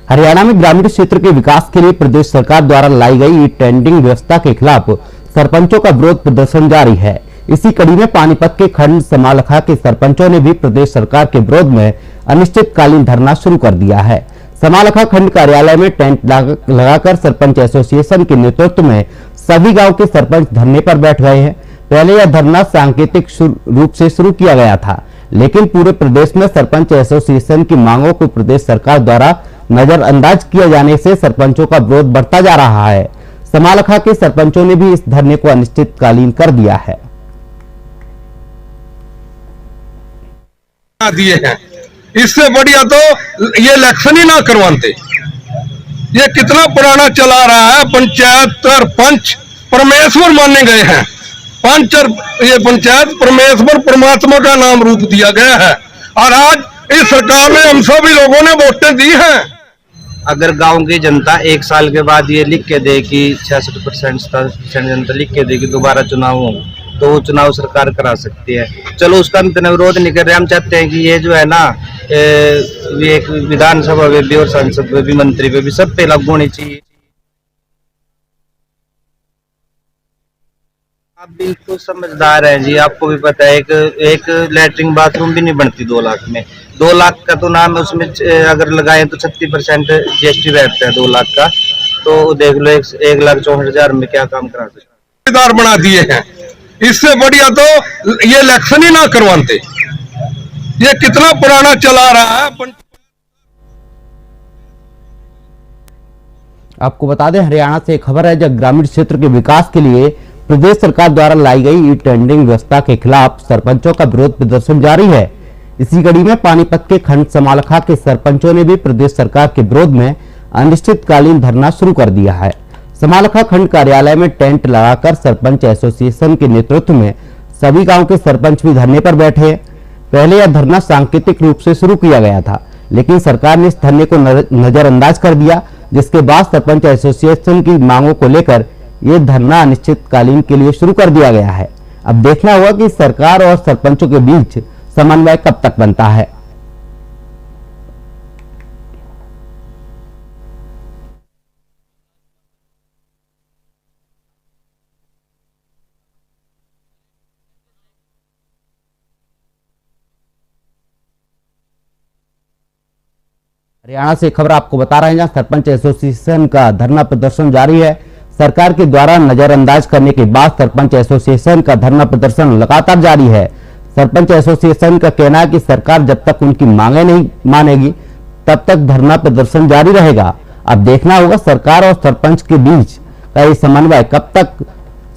हरियाणा में ग्रामीण क्षेत्र के विकास के लिए प्रदेश सरकार द्वारा लाई गई टेंडरिंग व्यवस्था के खिलाफ सरपंचों का विरोध प्रदर्शन जारी है। इसी कड़ी में पानीपत के खंड समालखा के सरपंचों ने भी प्रदेश सरकार के विरोध में अनिश्चितकालीन धरना शुरू कर दिया है। समालखा खंड कार्यालय में टेंट लगाकर सरपंच एसोसिएशन के नेतृत्व में सभी गांव के सरपंच धरने पर बैठ गए हैं। पहले यह धरना सांकेतिक रूप से शुरू किया गया था, लेकिन पूरे प्रदेश में सरपंच एसोसिएशन की मांगों को प्रदेश सरकार द्वारा नजरअंदाज किए जाने से सरपंचों का विरोध बढ़ता जा रहा है। समालखा के सरपंचों ने भी इस धरने को अनिश्चितकालीन कर दिया है। दिए हैं, इससे बढ़िया तो ये इलेक्शन ही ना करवाते। ये कितना पुराना चला रहा है। पंचायत और पंच परमेश्वर माने गए हैं। पंच और ये पंचायत परमेश्वर परमात्मा का नाम रूप दिया गया है, और आज इस सरकार में हम सभी लोगों ने वोटें दी हैं। अगर गांव की जनता एक साल के बाद ये लिख के दे कि 66% 70% जनता लिख के दे कि दोबारा चुनाव हो, तो वो चुनाव सरकार करा सकती है। चलो उसका हम इतना विरोध नहीं कर रहे। हम चाहते हैं कि ये जो है ना, ये एक विधानसभा में भी और संसद में भी, मंत्री पे भी, सब पे लागू होनी चाहिए। आप बिल्कुल समझदार हैं जी, आपको भी पता है एक लैट्रिन बाथरूम भी नहीं बनती 2 लाख में। 2 लाख का तो नाम है, उसमें अगर लगाए तो 36% जीएसटी बैठता है 2 लाख का। तो देख लो 1,64,000 में क्या काम करा सकते बना दिए हैं। इससे बढ़िया तो ये इलेक्शन ही ना करवाते। ये कितना पुराना चला रहा है। आपको बता दें, हरियाणा से एक खबर है, जब ग्रामीण क्षेत्र के विकास के लिए प्रदेश सरकार द्वारा लाई गई ई टेंडरिंग व्यवस्था के खिलाफ सरपंचों का विरोध प्रदर्शन जारी है। इसी कड़ी में पानीपत के खंड समालखा के सरपंचों ने भी प्रदेश सरकार के विरोध में अनिश्चितकालीन धरना शुरू कर दिया है। समालखा खंड कार्यालय में टेंट लगाकर सरपंच एसोसिएशन के नेतृत्व में सभी गांव के सरपंच भी धरने पर बैठे हैं। पहले यह धरना सांकेतिक रूप से शुरू किया गया था, लेकिन सरकार ने इस धरने को नजरअंदाज कर दिया, जिसके बाद सरपंच एसोसिएशन की मांगों को लेकर ये धरना अनिश्चितकालीन के लिए शुरू कर दिया गया है। अब देखना होगा कि सरकार और सरपंचों के बीच समन्वय कब तक बनता है। हरियाणा से खबर आपको बता रहे हैं, जहां सरपंच एसोसिएशन का धरना प्रदर्शन जारी है। सरकार के द्वारा नजरअंदाज करने के बाद सरपंच एसोसिएशन का धरना प्रदर्शन लगातार जारी है। सरपंच एसोसिएशन का कहना है कि सरकार जब तक उनकी मांगे नहीं मानेगी तब तक धरना प्रदर्शन जारी रहेगा। अब देखना होगा सरकार और सरपंच के बीच का ये समन्वय कब तक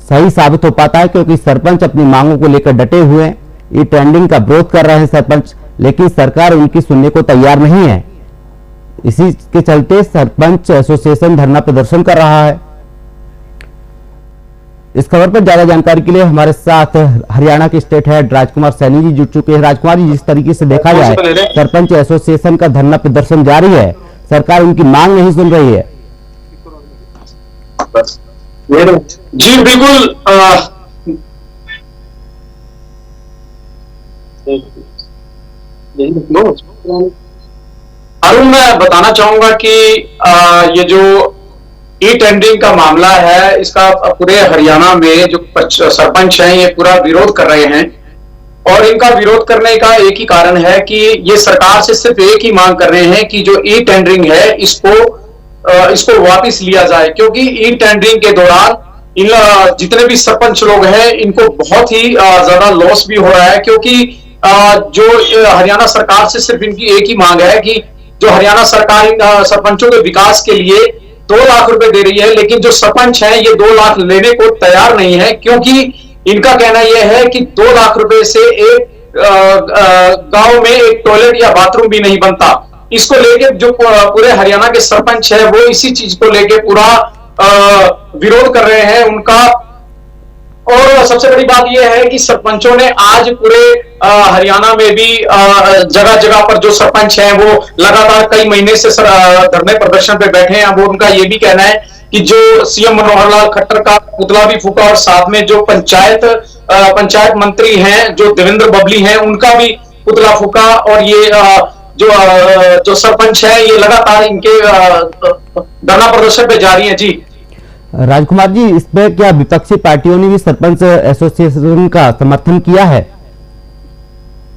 सही साबित हो पाता है, क्योंकि सरपंच अपनी मांगों को लेकर डटे हुए हैं। ये टेंडरिंग का विरोध कर रहे हैं सरपंच, लेकिन सरकार उनकी सुनने को तैयार नहीं है। इसी के चलते सरपंच एसोसिएशन धरना प्रदर्शन कर रहा है। इस खबर पर ज्यादा जानकारी के लिए हमारे साथ हरियाणा के स्टेट हेड राजकुमार सैनी जी जुड़ चुके हैं। राजकुमार जी, जिस तरीके से देखा जाए सरपंच एसोसिएशन का धरना प्रदर्शन जारी है, सरकार उनकी मांग नहीं सुन रही है। जी बिल्कुल, अरुण, मैं बताना चाहूंगा कि ये जो ई टेंडरिंग का मामला है, इसका पूरे हरियाणा में जो सरपंच हैं ये पूरा विरोध कर रहे हैं। और इनका विरोध करने का एक ही कारण है कि ये सरकार से सिर्फ एक ही मांग कर रहे हैं कि जो ई टेंडरिंग है इसको वापस लिया जाए, क्योंकि ई टेंडरिंग के दौरान इन जितने भी सरपंच लोग हैं इनको बहुत ही ज्यादा लॉस भी हो रहा है। क्योंकि जो हरियाणा सरकार से सिर्फ इनकी एक ही मांग है कि जो हरियाणा सरकार सरपंचों के विकास के लिए 2 लाख रुपए दे रही है, लेकिन जो सरपंच हैं ये 2 लाख लेने को तैयार नहीं है, क्योंकि इनका कहना यह है कि 2 लाख रुपए से एक गांव में एक टॉयलेट या बाथरूम भी नहीं बनता। इसको लेके जो पूरे हरियाणा के सरपंच है वो इसी चीज को लेके पूरा विरोध कर रहे हैं उनका। और सबसे बड़ी बात यह है कि सरपंचों ने आज पूरे हरियाणा में भी जगह जगह पर जो सरपंच हैं वो लगातार कई महीने से धरने प्रदर्शन पे बैठे हैं। वो उनका ये भी कहना है कि जो सीएम मनोहर लाल खट्टर का पुतला भी फूका, और साथ में जो पंचायत मंत्री हैं जो देवेंद्र बबली हैं उनका भी पुतला फूका। और ये जो सरपंच है ये लगातार इनके धरना प्रदर्शन पे जारी है। जी राजकुमार जी, इसमें क्या विपक्षी पार्टियों ने भी सरपंच एसोसिएशन का समर्थन किया है?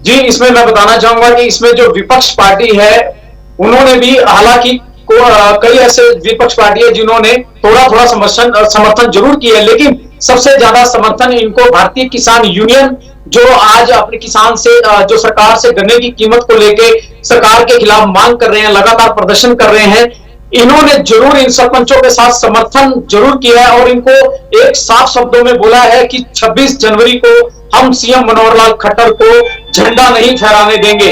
जी, इसमें मैं बताना चाहूंगा कि इसमें जो विपक्ष पार्टी है उन्होंने भी, हालांकि कई ऐसे विपक्ष पार्टी है जिन्होंने थोड़ा समर्थन जरूर किया है, लेकिन सबसे ज्यादा समर्थन इनको भारतीय किसान यूनियन, जो आज अपने किसान से, जो सरकार से गन्ने की कीमत को लेके सरकार के खिलाफ मांग कर रहे हैं, लगातार प्रदर्शन कर रहे हैं, इन्होंने जरूर इन सरपंचों के साथ समर्थन जरूर किया है और इनको एक साफ शब्दों में बोला है कि 26 जनवरी को हम सीएम मनोहर लाल खट्टर को झंडा नहीं फहराने देंगे।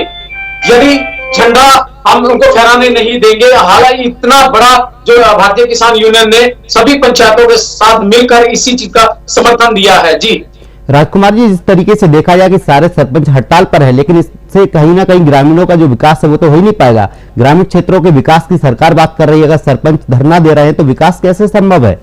यदि झंडा हम उनको फहराने नहीं देंगे, हालांकि इतना बड़ा जो भारतीय किसान यूनियन ने सभी पंचायतों के साथ मिलकर इसी चीज का समर्थन दिया है। जी राजकुमार जी, जिस तरीके से देखा जाए कि सारे सरपंच हड़ताल पर है, लेकिन इससे कहीं ना कहीं ग्रामीणों का जो विकास है वो तो हो ही नहीं पाएगा। ग्रामीण क्षेत्रों के विकास की सरकार बात कर रही है, अगर सरपंच धरना दे रहे हैं तो विकास कैसे संभव है?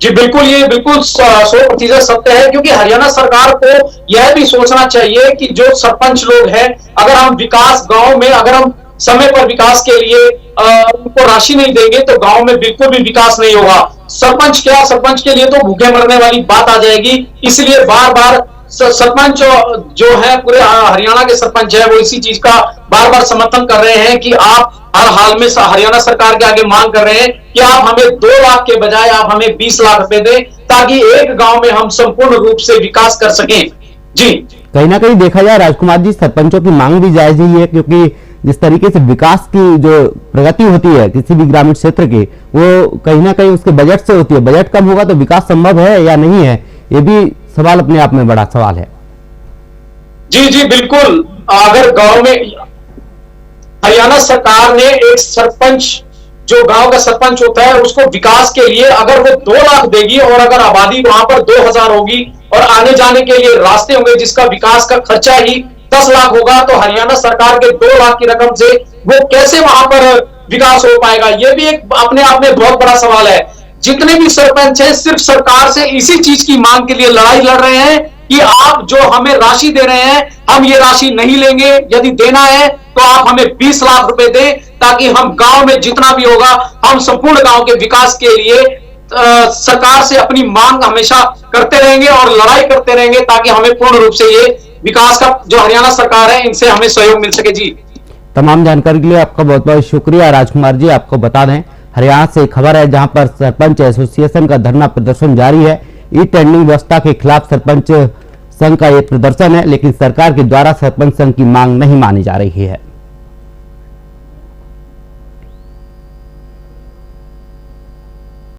जी बिल्कुल, ये बिल्कुल 100% सत्य है, क्योंकि हरियाणा सरकार को यह भी सोचना चाहिए कि जो सरपंच लोग हैं, अगर हम विकास गांव में, अगर हम समय पर विकास के लिए उनको राशि नहीं देंगे तो गांव में बिल्कुल भी विकास नहीं होगा। सरपंच क्या, सरपंच के लिए तो भूखे मरने वाली बात आ जाएगी। इसलिए बार बार सरपंच जो है, पूरे हरियाणा के सरपंच है, वो इसी चीज का बार बार समर्थन कर रहे हैं कि आप हर हाल में हरियाणा सरकार के आगे मांग कर रहे हैं कि आप हमें 2 लाख के बजाय आप हमें 20 लाख रुपए दें, ताकि एक गांव में हम संपूर्ण रूप से विकास कर सकें। जी कहीं ना कहीं देखा जाए राजकुमार जी, सरपंचों की मांग भी जायज ही है, क्योंकि जिस तरीके से विकास की जो प्रगति होती है किसी भी ग्रामीण क्षेत्र की, वो कहीं ना कहीं उसके बजट से होती है। बजट कम होगा तो विकास संभव है या नहीं है, ये भी सवाल अपने आप में बड़ा सवाल है। जी जी बिल्कुल, अगर गांव में हरियाणा सरकार ने एक सरपंच, जो गांव का सरपंच होता है, उसको विकास के लिए अगर वो 2 लाख देगी और अगर आबादी वहां पर 2000 होगी और आने जाने के लिए रास्ते होंगे जिसका विकास का खर्चा ही 10 लाख होगा, तो हरियाणा सरकार के 2 लाख की रकम से वो कैसे वहां पर विकास हो पाएगा? ये भी एक अपने आप में बहुत बड़ा सवाल है। जितने भी सरपंच हैं सिर्फ सरकार से इसी चीज की मांग के लिए लड़ाई लड़ रहे हैं कि आप जो हमें राशि दे रहे हैं, हम ये राशि नहीं लेंगे, यदि देना है तो आप हमें 20 लाख रुपए दें, ताकि हम गांव में जितना भी होगा हम संपूर्ण गांव के विकास के लिए सरकार से अपनी मांग हमेशा करते रहेंगे और लड़ाई करते रहेंगे, ताकि हमें पूर्ण रूप से ये विकास का जो हरियाणा सरकार है इनसे हमें सहयोग मिल सके। जी तमाम जानकारी के लिए आपका बहुत बहुत शुक्रिया राजकुमार जी। आपको बता दें, हरियाणा से खबर है जहां पर सरपंच एसोसिएशन का धरना प्रदर्शन जारी है। ई टेंडरिंग व्यवस्था के खिलाफ सरपंच संघ का यह प्रदर्शन है, लेकिन सरकार के द्वारा सरपंच संघ की मांग नहीं मानी जा रही है।